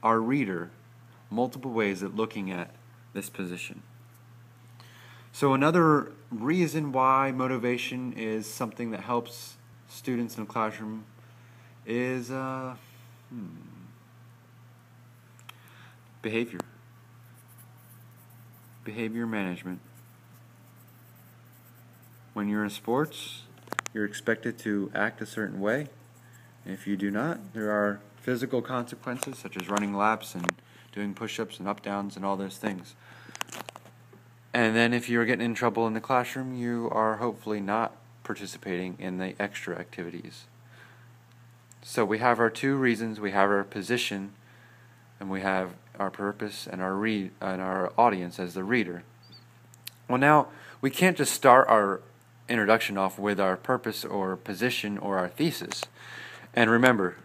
our reader multiple ways of looking at this position. So another reason why motivation is something that helps students in the classroom is behavior. Behavior management. When you're in sports, you're expected to act a certain way. If you do not, there are physical consequences such as running laps and doing push-ups and up-downs and all those things. And then if you're getting in trouble in the classroom, you are hopefully not participating in the extra activities. So we have our two reasons. We have our position, and we have our purpose and our audience as the reader. Well, now we can't just start our introduction off with our purpose or position or our thesis. And remember,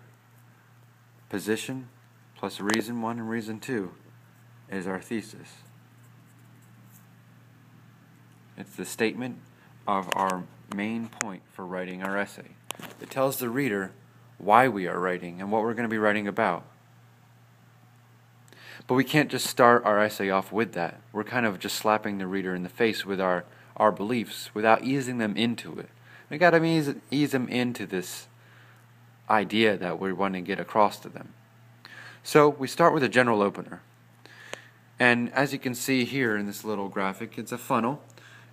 position plus reason 1 and reason 2 is our thesis. It's the statement of our main point for writing our essay. It tells the reader why we are writing and what we're going to be writing about. But we can't just start our essay off with that. We're kind of just slapping the reader in the face with our beliefs without easing them into it. We got to ease them into this idea that we want to get across to them. So we start with a general opener. And as you can see here in this little graphic, it's a funnel.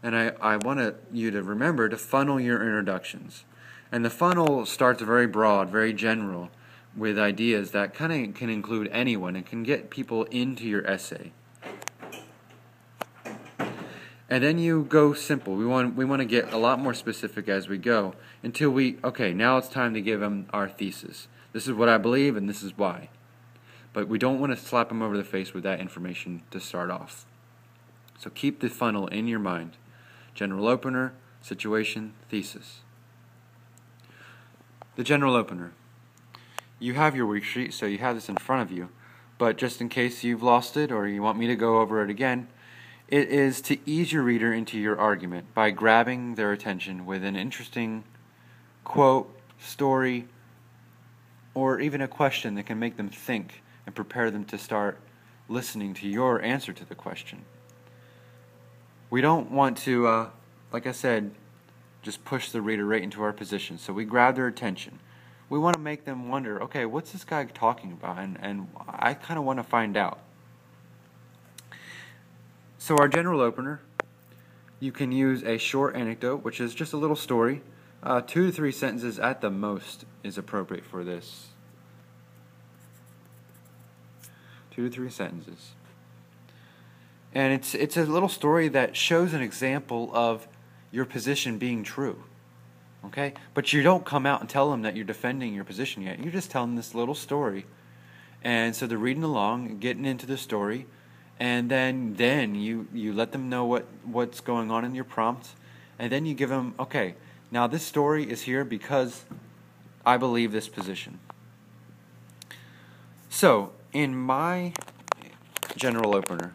And I want you to remember to funnel your introductions. And the funnel starts very broad, very general, with ideas that kind of can include anyone and can get people into your essay. And then you go simple. We want to get a lot more specific as we go until now it's time to give them our thesis. This is what I believe and this is why. But we don't want to slap them over the face with that information to start off. So keep the funnel in your mind. General opener, situation, thesis. The general opener. You have your worksheet, so you have this in front of you. But just in case you've lost it or you want me to go over it again, it is to ease your reader into your argument by grabbing their attention with an interesting quote, story, or even a question that can make them think and prepare them to start listening to your answer to the question. We don't want to, like I said, just push the reader right into our position. So we grab their attention. We want to make them wonder, okay, what's this guy talking about? And I kind of want to find out. So our general opener, you can use a short anecdote, which is just a little story. 2 to 3 sentences at the most is appropriate for this. 2 to 3 sentences. And it's a little story that shows an example of your position being true. Okay? But you don't come out and tell them that you're defending your position yet. You're just telling this little story. And so they're reading along, getting into the story, and then you let them know what's going on in your prompt, and then you give them, okay, now this story is here because I believe this position. So, in my general opener,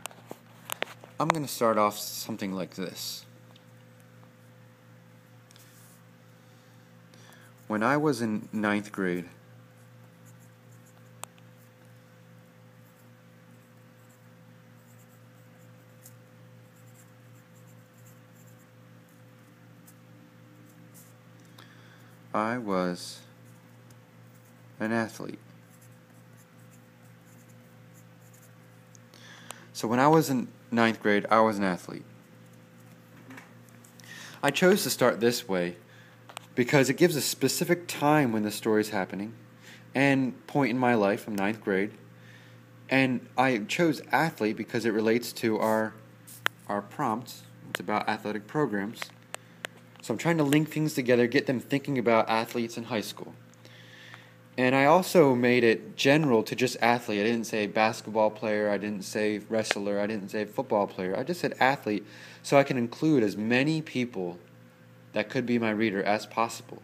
I'm going to start off something like this. When I was in 9th grade, I was an athlete. So when I was in 9th grade, I was an athlete. I chose to start this way because it gives a specific time when the story is happening and point in my life, I'm 9th grade. And I chose athlete because it relates to our prompt. It's about athletic programs. So I'm trying to link things together, get them thinking about athletes in high school. And I also made it general to just athlete. I didn't say basketball player, I didn't say wrestler, I didn't say football player. I just said athlete so I can include as many people that could be my reader as possible.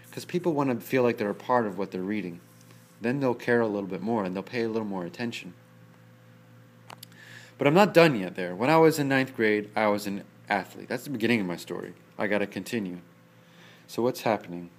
Because people want to feel like they're a part of what they're reading. Then they'll care a little bit more and they'll pay a little more attention. But I'm not done yet there. When I was in 9th grade, I was an athlete. That's the beginning of my story. I got to continue. So what's happening?